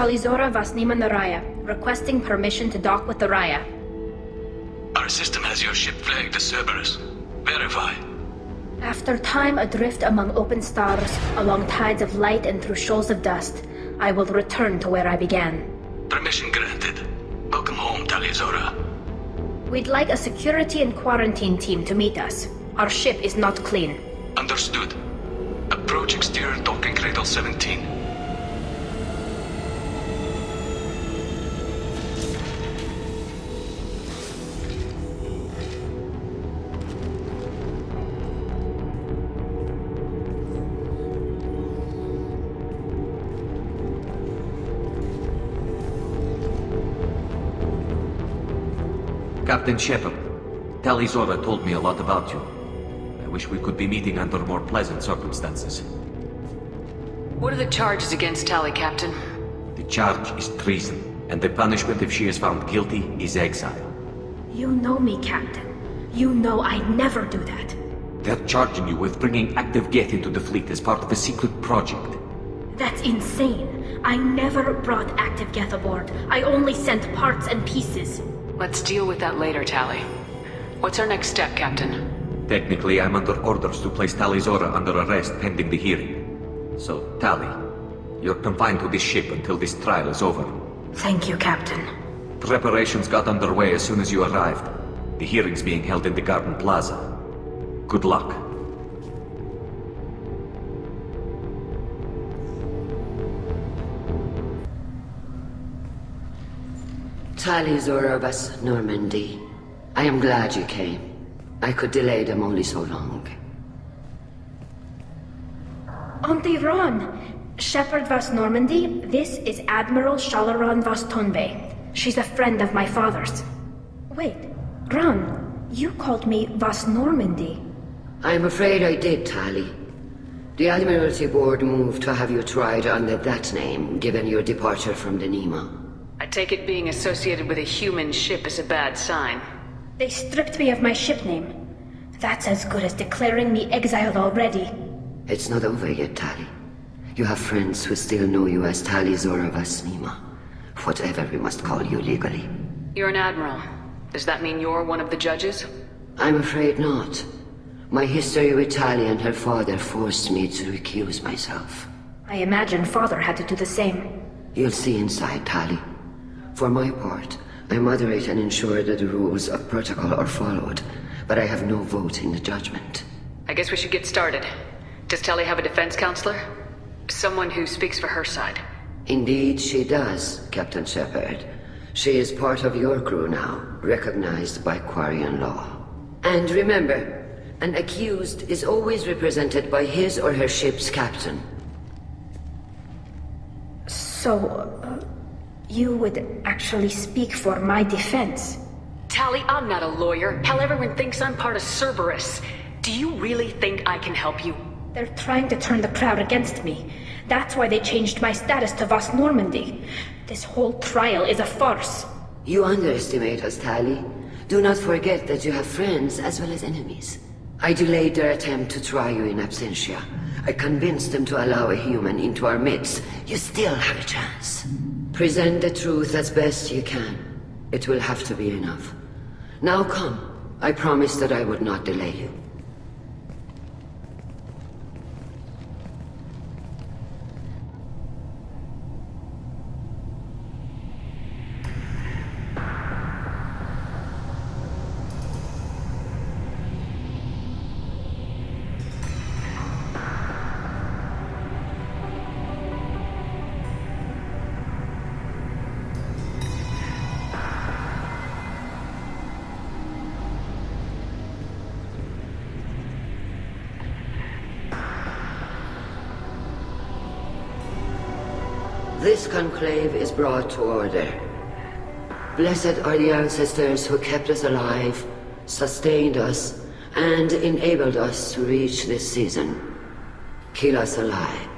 Tal'zorah Vasnima Naraya, requesting permission to dock with the Raya. Our system has your ship flagged as Cerberus. Verify. After time adrift among open stars, along tides of light and through shoals of dust, I will return to where I began. Permission granted. Welcome home, Tal'zorah. We'd like a security and quarantine team to meet us. Our ship is not clean. Understood. Approach exterior docking cradle 17. Captain Shepard, Tal'zorah told me a lot about you. I wish we could be meeting under more pleasant circumstances. What are the charges against Tali, Captain? The charge is treason, and the punishment if she is found guilty is exile. You know me, Captain. You know I'd never do that. They're charging you with bringing active Geth into the fleet as part of a secret project. That's insane. I never brought active Geth aboard. I only sent parts and pieces. Let's deal with that later, Tali. What's our next step, Captain? Technically, I'm under orders to place Tal'zorah under arrest pending the hearing. So, Tali, you're confined to this ship until this trial is over. Thank you, Captain. Preparations got underway as soon as you arrived. The hearing's being held in the Garden Plaza. Good luck. Tal'zorah vas Normandy. I am glad you came. I could delay them only so long. Auntie Ron! Shepard vas Normandy, this is Admiral Shalaran vas Tonbe. She's a friend of my father's. Wait, Ron, you called me vas Normandy. I'm afraid I did, Tali. The Admiralty Board moved to have you tried under that name, given your departure from the Nima. I take it being associated with a human ship is a bad sign. They stripped me of my ship name. That's as good as declaring me exiled already. It's not over yet, Tali. You have friends who still know you as Tal'zorah vas Nima. Whatever we must call you legally. You're an admiral. Does that mean you're one of the judges? I'm afraid not. My history with Tali and her father forced me to recuse myself. I imagine father had to do the same. You'll see inside, Tali. For my part, I moderate and ensure that the rules of protocol are followed, but I have no vote in the judgment. I guess we should get started. Does Tali have a defense counselor? Someone who speaks for her side. Indeed she does, Captain Shepard. She is part of your crew now, recognized by Quarian law. And remember, an accused is always represented by his or her ship's captain. So, you would actually speak for my defense? Tali, I'm not a lawyer. Hell, everyone thinks I'm part of Cerberus. Do you really think I can help you? They're trying to turn the crowd against me. That's why they changed my status to Vas Normandy. This whole trial is a farce. You underestimate us, Tali. Do not forget that you have friends as well as enemies. I delayed their attempt to try you in absentia. I convinced them to allow a human into our midst. You still have a chance. Present the truth as best you can. It will have to be enough. Now come. I promised that I would not delay you. This conclave is brought to order. Blessed are the ancestors who kept us alive, sustained us, and enabled us to reach this season. Keep us alive.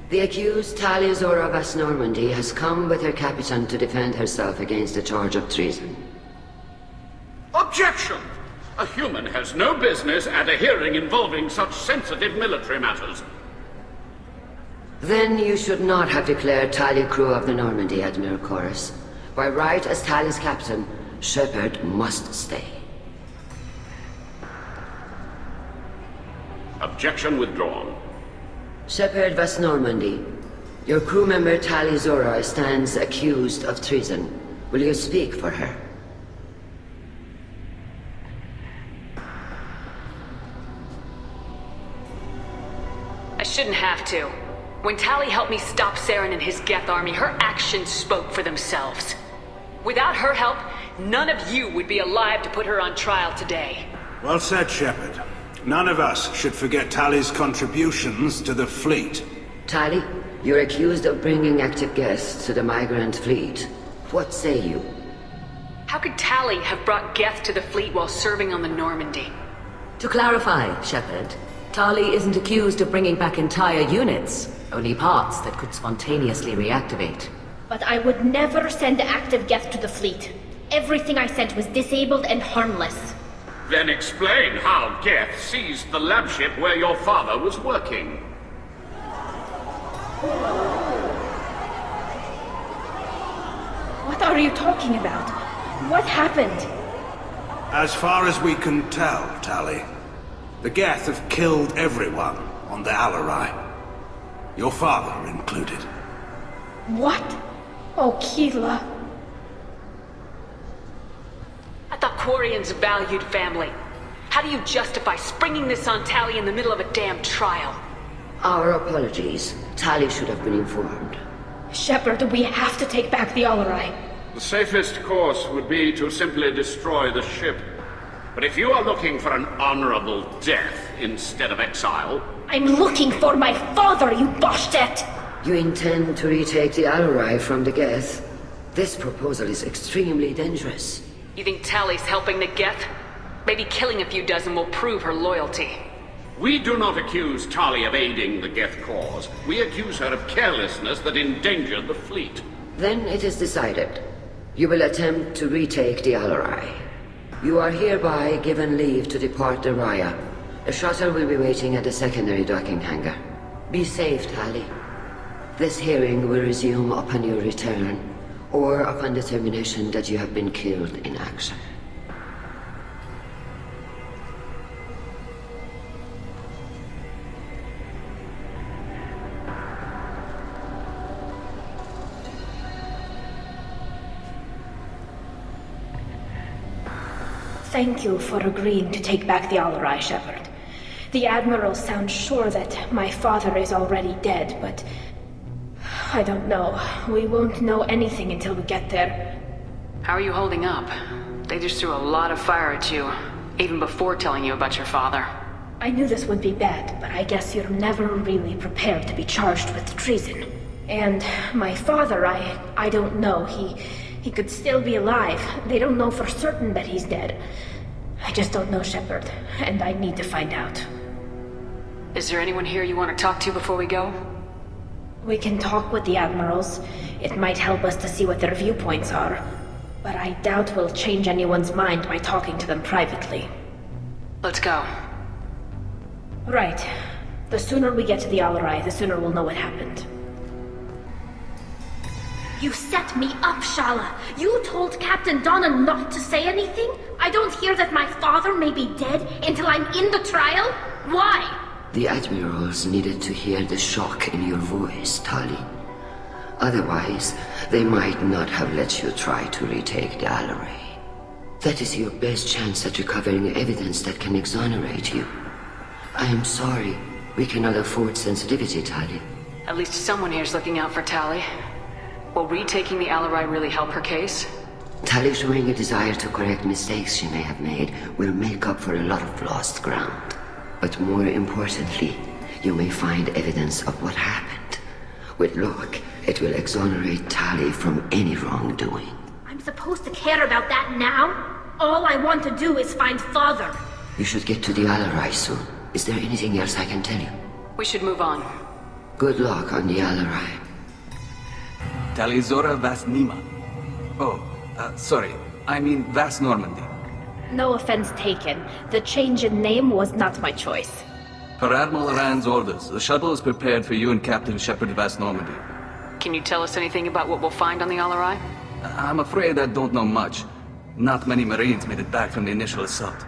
The accused Tal'zorah vas Normandy has come with her captain to defend herself against the charge of treason. Objection! A human has no business at a hearing involving such sensitive military matters. Then you should not have declared Tali crew of the Normandy, Admiral Chorus. By right as Tali's captain, Shepard must stay. Objection withdrawn. Shepard was Normandy. Your crew member rael'zorah stands accused of treason. Will you speak for her? I shouldn't have to. When Tali helped me stop Saren and his Geth army, her actions spoke for themselves. Without her help, none of you would be alive to put her on trial today. Well said, Shepard. None of us should forget Tali's contributions to the fleet. Tali, you're accused of bringing active Geth to the Migrant Fleet. What say you? How could Tali have brought Geth to the fleet while serving on the Normandy? To clarify, Shepard, Tali isn't accused of bringing back entire units, only parts that could spontaneously reactivate. But I would never send active Geth to the fleet. Everything I sent was disabled and harmless. Then explain how Geth seized the lab ship where your father was working. What are you talking about? What happened? As far as we can tell, Tali, the Geth have killed everyone on the Alarai. Your father included. What? Oh, Keela. I thought Quarians valued family. How do you justify springing this on Tali in the middle of a damn trial? Our apologies. Tali should have been informed. Shepard, we have to take back the Alarai. The safest course would be to simply destroy the ship. But if you are looking for an honorable death instead of exile... I'm looking for my father, you Boshtet! You intend to retake the Alarai from the Geth? This proposal is extremely dangerous. You think Tali's helping the Geth? Maybe killing a few dozen will prove her loyalty. We do not accuse Tali of aiding the Geth cause. We accuse her of carelessness that endangered the fleet. Then it is decided. You will attempt to retake the Alarai. You are hereby given leave to depart the Raya. A shuttle will be waiting at the secondary docking hangar. Be safe, Tali. This hearing will resume upon your return, or upon determination that you have been killed in action. Thank you for agreeing to take back the Alarai, Shepard. The Admiral sounds sure that my father is already dead, but... I don't know. We won't know anything until we get there. How are you holding up? They just threw a lot of fire at you, even before telling you about your father. I knew this would be bad, but I guess you're never really prepared to be charged with treason. And my father, I don't know. He could still be alive. They don't know for certain that he's dead. I just don't know, Shepard, and I need to find out. Is there anyone here you want to talk to before we go? We can talk with the Admirals. It might help us to see what their viewpoints are. But I doubt we'll change anyone's mind by talking to them privately. Let's go. Right. The sooner we get to the Alarai, the sooner we'll know what happened. You set me up, Shala! You told Captain Donna not to say anything? I don't hear that my father may be dead until I'm in the trial? Why? The Admirals needed to hear the shock in your voice, Tali. Otherwise, they might not have let you try to retake the Alarai. That is your best chance at recovering evidence that can exonerate you. I am sorry. We cannot afford sensitivity, Tali. At least someone here's looking out for Tali. Will retaking the Alarai really help her case? Tali showing a desire to correct mistakes she may have made will make up for a lot of lost ground. But more importantly, you may find evidence of what happened. With luck, it will exonerate Tali from any wrongdoing. I'm supposed to care about that now? All I want to do is find Father. You should get to the Alarai soon. Is there anything else I can tell you? We should move on. Good luck on the Alarai. Rael'zorah Vas Nima. Oh, sorry. I mean Vas Normandy. No offense taken. The change in name was not my choice. Per Admiral Rand's orders, the shuttle is prepared for you and Captain Shepard Vast Normandy. Can you tell us anything about what we'll find on the Alarai? I'm afraid I don't know much. Not many Marines made it back from the initial assault.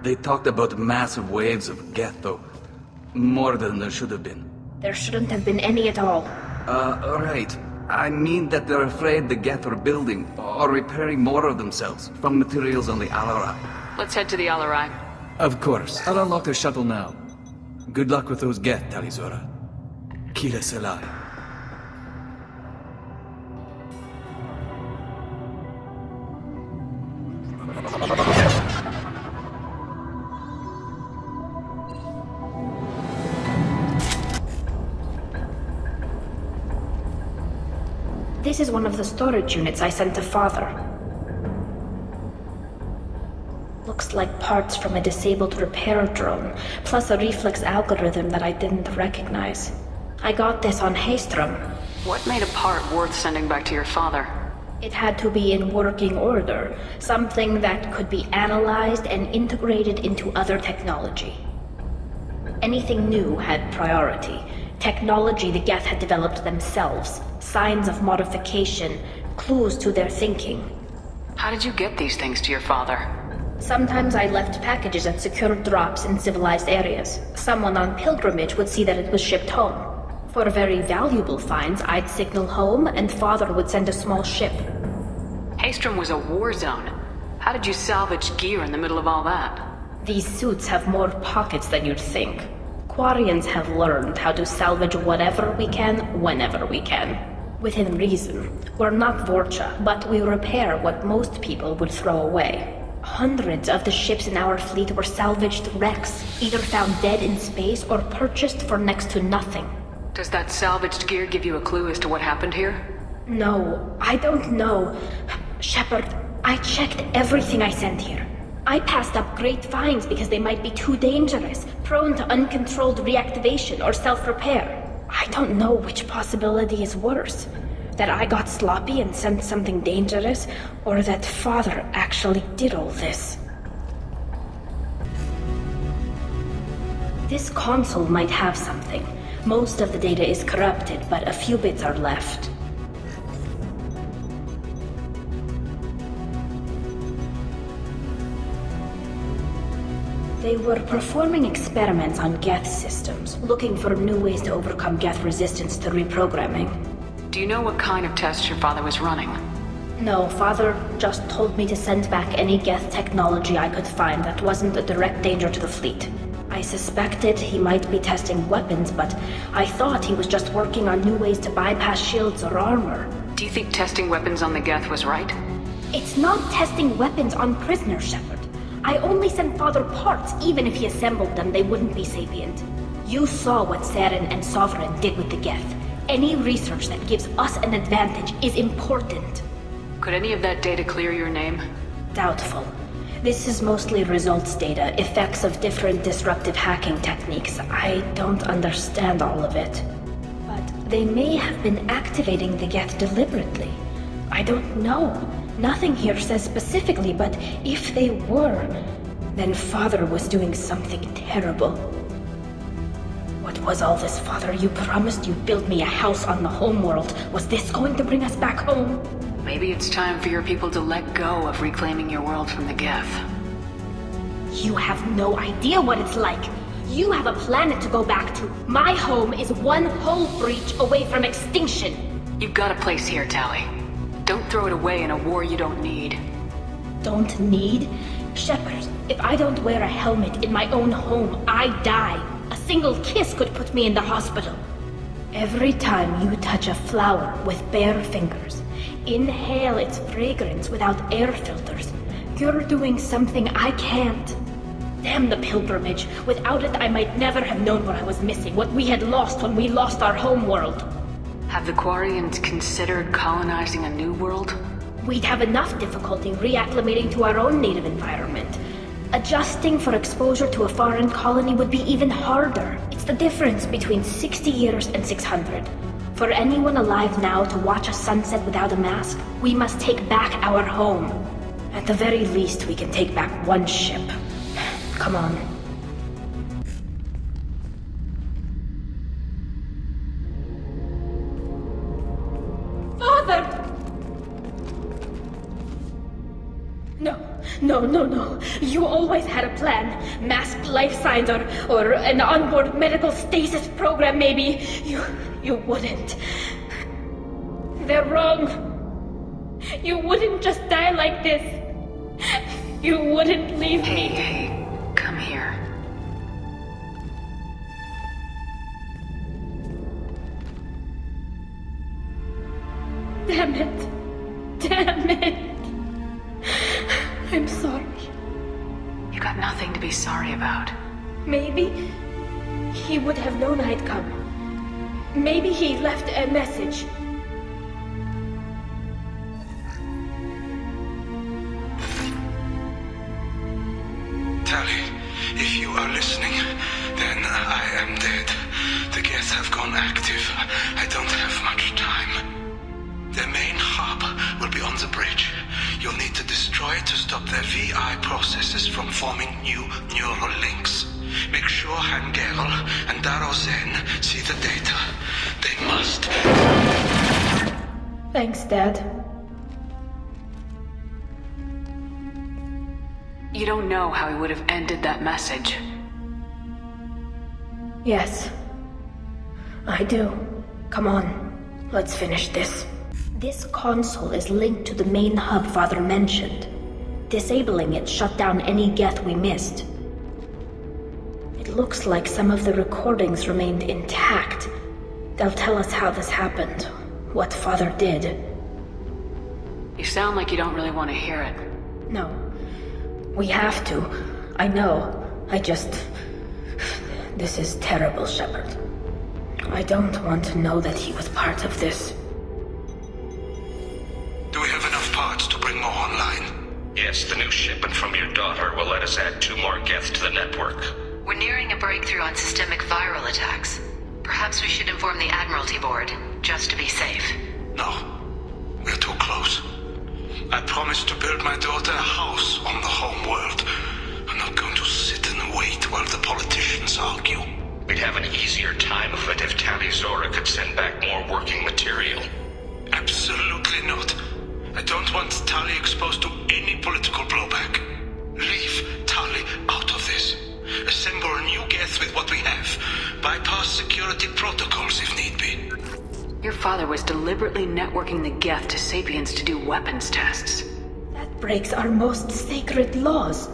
They talked about massive waves of Geth, though. More than there should have been. There shouldn't have been any at all. Right. I mean that they're afraid the Geth are building or repairing more of themselves from materials on the Alarai. Let's head to the Alarai. Of course. I'll unlock the shuttle now. Good luck with those Geth, Talizora. Kila Selai. This is one of the storage units I sent to Father. Looks like parts from a disabled repair drone, plus a reflex algorithm that I didn't recognize. I got this on Haystrom. What made a part worth sending back to your father? It had to be in working order, something that could be analyzed and integrated into other technology. Anything new had priority. Technology the Geth had developed themselves, signs of modification, clues to their thinking. How did you get these things to your father? Sometimes I left packages at secured drops in civilized areas. Someone on pilgrimage would see that it was shipped home. For very valuable finds, I'd signal home, and Father would send a small ship. Haystrom was a war zone. How did you salvage gear in the middle of all that? These suits have more pockets than you'd think. Quarians have learned how to salvage whatever we can, whenever we can. Within reason. We're not Vorcha, but we repair what most people would throw away. Hundreds of the ships in our fleet were salvaged wrecks, either found dead in space or purchased for next to nothing. Does that salvaged gear give you a clue as to what happened here? No, I don't know. Shepard, I checked everything I sent here. I passed up great finds because they might be too dangerous, prone to uncontrolled reactivation or self-repair. I don't know which possibility is worse. That I got sloppy and sent something dangerous, or that Father actually did all this. This console might have something. Most of the data is corrupted, but a few bits are left. They were performing experiments on Geth systems, looking for new ways to overcome Geth resistance to reprogramming. Do you know what kind of tests your father was running? No, Father just told me to send back any Geth technology I could find that wasn't a direct danger to the fleet. I suspected he might be testing weapons, but I thought he was just working on new ways to bypass shields or armor. Do you think testing weapons on the Geth was right? It's not testing weapons on prisoners, Shepard. I only sent Father parts. Even if he assembled them, they wouldn't be sapient. You saw what Saren and Sovereign did with the Geth. Any research that gives us an advantage is important. Could any of that data clear your name? Doubtful. This is mostly results data, effects of different disruptive hacking techniques. I don't understand all of it. But they may have been activating the Geth deliberately. I don't know. Nothing here says specifically, but if they were, then Father was doing something terrible. What was all this, Father? You promised you'd build me a house on the homeworld. Was this going to bring us back home? Maybe it's time for your people to let go of reclaiming your world from the Geth. You have no idea what it's like. You have a planet to go back to. My home is one hull breach away from extinction. You've got a place here, Tali. Don't throw it away in a war you don't need. Don't need? Shepard, if I don't wear a helmet in my own home, I die. A single kiss could put me in the hospital. Every time you touch a flower with bare fingers, inhale its fragrance without air filters, you're doing something I can't. Damn the pilgrimage. Without it, I might never have known what I was missing, what we had lost when we lost our home world. Have the Quarians considered colonizing a new world? We'd have enough difficulty reacclimating to our own native environment. Adjusting for exposure to a foreign colony would be even harder. It's the difference between 60 years and 600. For anyone alive now to watch a sunset without a mask, we must take back our home. At the very least, we can take back one ship. Come on. No. You always had a plan. Masked life signs or an onboard medical stasis program, maybe. You wouldn't. They're wrong. You wouldn't just die like this. You wouldn't leave me. Hey, come here. Damn it. I'm sorry. You got nothing to be sorry about. Maybe he would have known I'd come. Maybe he left a message. Tali, if you are listening, then I am dead. The Geth have gone active. I don't have much time. Their main hub will be on the bridge. You'll need to destroy it to stop their VI processes from forming new neural links. Make sure Hangerl and Daro Zen see the data. They must. Thanks, Dad. You don't know how he would have ended that message. Yes. I do. Come on. Let's finish this. This console is linked to the main hub Father mentioned. Disabling it shut down any Geth we missed. It looks like some of the recordings remained intact. They'll tell us how this happened, what Father did. You sound like you don't really want to hear it. No. We have to. I know. This is terrible, Shepard. I don't want to know that he was part of this. Do we have enough parts to bring more online? Yes, the new shipment from your daughter will let us add 2 more Geth to the network. We're nearing a breakthrough on systemic viral attacks. Perhaps we should inform the Admiralty Board, just to be safe. No. We're too close. I promised to build my daughter a house on the home world. I'm not going to sit and wait while the politicians argue. We'd have an easier time of it if rael'zorah could send back more working material. Absolutely not. I don't want Tali exposed to any political blowback. Leave Tali out of this. Assemble a new Geth with what we have. Bypass security protocols if need be. Your father was deliberately networking the Geth to Sapiens to do weapons tests. That breaks our most sacred laws.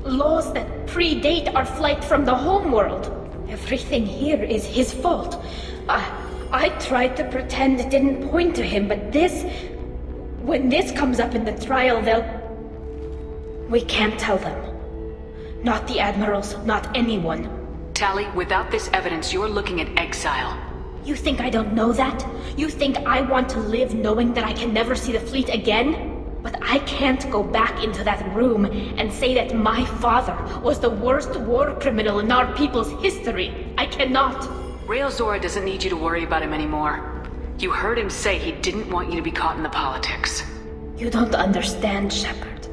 Laws that predate our flight from the homeworld. Everything here is his fault. I tried to pretend it didn't point to him, but when this comes up in the trial, we can't tell them. Not the admirals, not anyone. Tali, without this evidence, you're looking at exile. You think I don't know that? You think I want to live knowing that I can never see the fleet again? But I can't go back into that room and say that my father was the worst war criminal in our people's history. I cannot. rael'zorah doesn't need you to worry about him anymore. You heard him say he didn't want you to be caught in the politics. You don't understand, Shepard.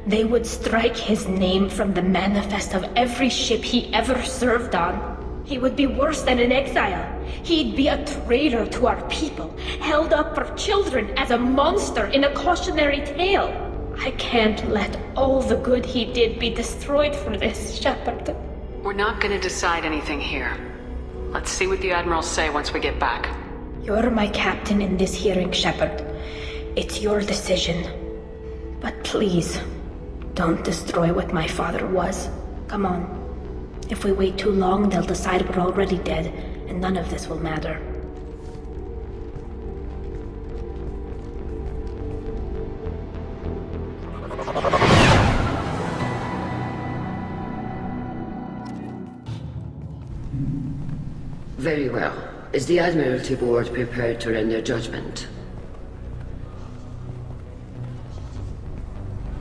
They would strike his name from the manifest of every ship he ever served on. He would be worse than an exile. He'd be a traitor to our people, held up for children as a monster in a cautionary tale. I can't let all the good he did be destroyed for this, Shepard. We're not gonna decide anything here. Let's see what the admirals say once we get back. You're my captain in this hearing, Shepard. It's your decision. But please, don't destroy what my father was. Come on. If we wait too long, they'll decide we're already dead, and none of this will matter. Very well. Is the Admiralty Board prepared to render judgment?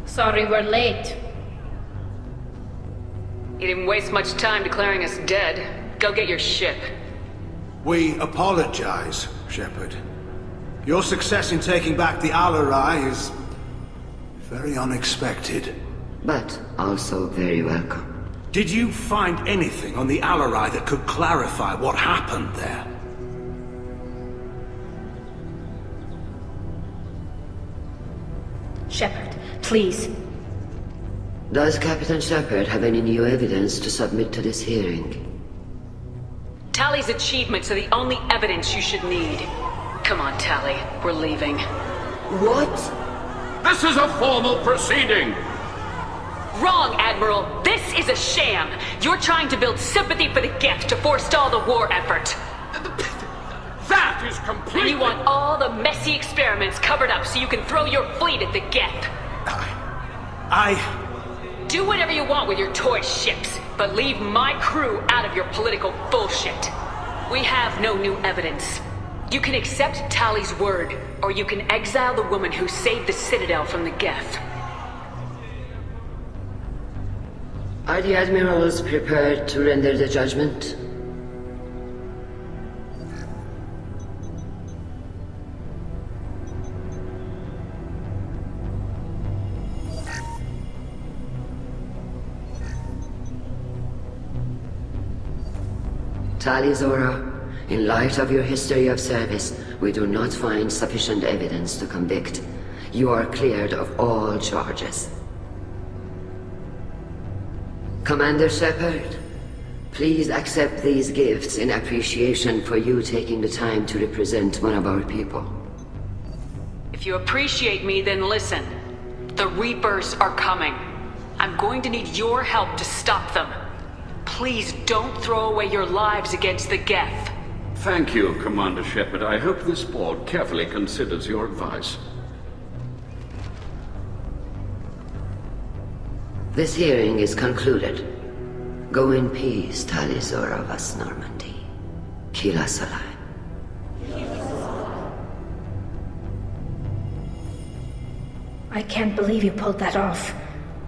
Sorry we're late. You didn't waste much time declaring us dead. Go get your ship. We apologize, Shepard. Your success in taking back the Al-Arai is very unexpected. But also very welcome. Did you find anything on the Al-Arai that could clarify what happened there? Shepard, please. Does Captain Shepard have any new evidence to submit to this hearing? Tali's achievements are the only evidence you should need. Come on, Tali. We're leaving. What? This is a formal proceeding! Wrong, Admiral. This is a sham. You're trying to build sympathy for the Geth to forestall the war effort. That is completely... And you want all the messy experiments covered up so you can throw your fleet at the Geth. Do whatever you want with your toy ships, but leave my crew out of your political bullshit. We have no new evidence. You can accept Tali's word, or you can exile the woman who saved the Citadel from the Geth. Are the admirals prepared to render the judgment? Rael'zorah, in light of your history of service, we do not find sufficient evidence to convict. You are cleared of all charges. Commander Shepard, please accept these gifts in appreciation for you taking the time to represent one of our people. If you appreciate me, then listen. The Reapers are coming. I'm going to need your help to stop them. Please don't throw away your lives against the Geth. Thank you, Commander Shepard. I hope this board carefully considers your advice. This hearing is concluded. Go in peace, rael'zorah vas Normandy. Kila Salai. I can't believe you pulled that off.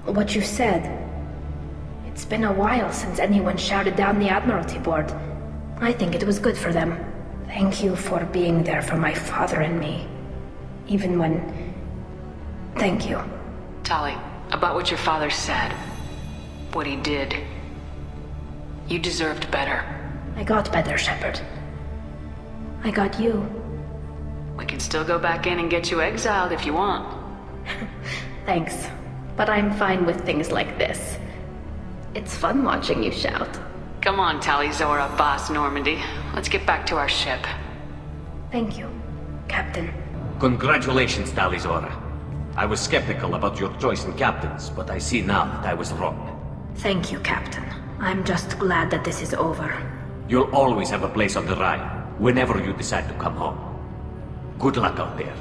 What you said. It's been a while since anyone shouted down the Admiralty Board. I think it was good for them. Thank you for being there for my father and me. Even when... Thank you. Tali, about what your father said. What he did. You deserved better. I got better, Shepard. I got you. We can still go back in and get you exiled if you want. Thanks. But I'm fine with things like this. It's fun watching you shout. Come on, rael'zorah, Boss Normandy. Let's get back to our ship. Thank you, Captain. Congratulations, rael'zorah. I was skeptical about your choice in captains, but I see now that I was wrong. Thank you, Captain. I'm just glad that this is over. You'll always have a place on the Rhine, whenever you decide to come home. Good luck out there.